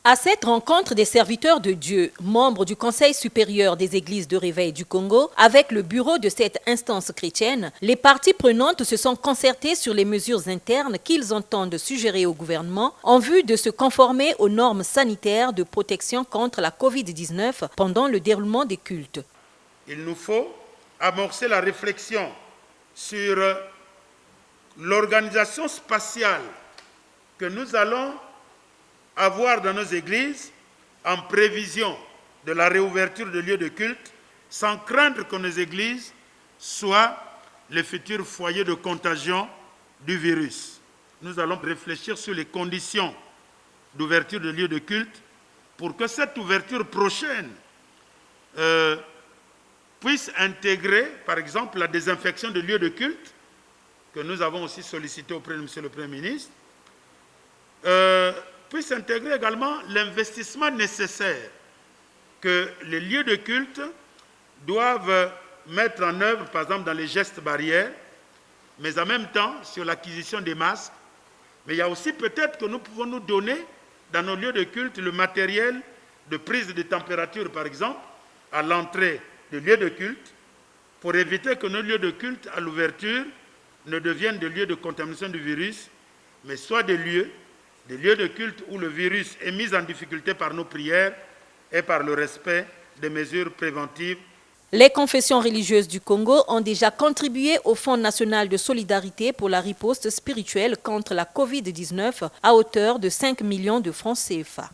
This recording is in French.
À cette rencontre des serviteurs de Dieu, membres du Conseil supérieur des églises de réveil du Congo, avec le bureau de cette instance chrétienne, les parties prenantes se sont concertées sur les mesures internes qu'ils entendent suggérer au gouvernement en vue de se conformer aux normes sanitaires de protection contre la COVID-19 pendant le déroulement des cultes. Il nous faut amorcer la réflexion sur l'organisation spatiale que nous allons avoir dans nos églises en prévision de la réouverture de lieux de culte, sans craindre que nos églises soient les futurs foyers de contagion du virus. Nous allons réfléchir sur les conditions d'ouverture de lieux de culte pour que cette ouverture prochaine puisse intégrer, par exemple, la désinfection de lieux de culte, que nous avons aussi sollicité auprès de M. le Premier ministre, puisse intégrer également l'investissement nécessaire que les lieux de culte doivent mettre en œuvre, par exemple dans les gestes barrières, mais en même temps sur l'acquisition des masques. Mais il y a aussi peut-être que nous pouvons nous donner dans nos lieux de culte le matériel de prise de température, par exemple, à l'entrée des lieux de culte, pour éviter que nos lieux de culte à l'ouverture ne deviennent des lieux de contamination du virus, mais soient des lieux de culte où le virus est mis en difficulté par nos prières et par le respect des mesures préventives. Les confessions religieuses du Congo ont déjà contribué au Fonds national de solidarité pour la riposte spirituelle contre la COVID-19 à hauteur de 5 millions de francs CFA.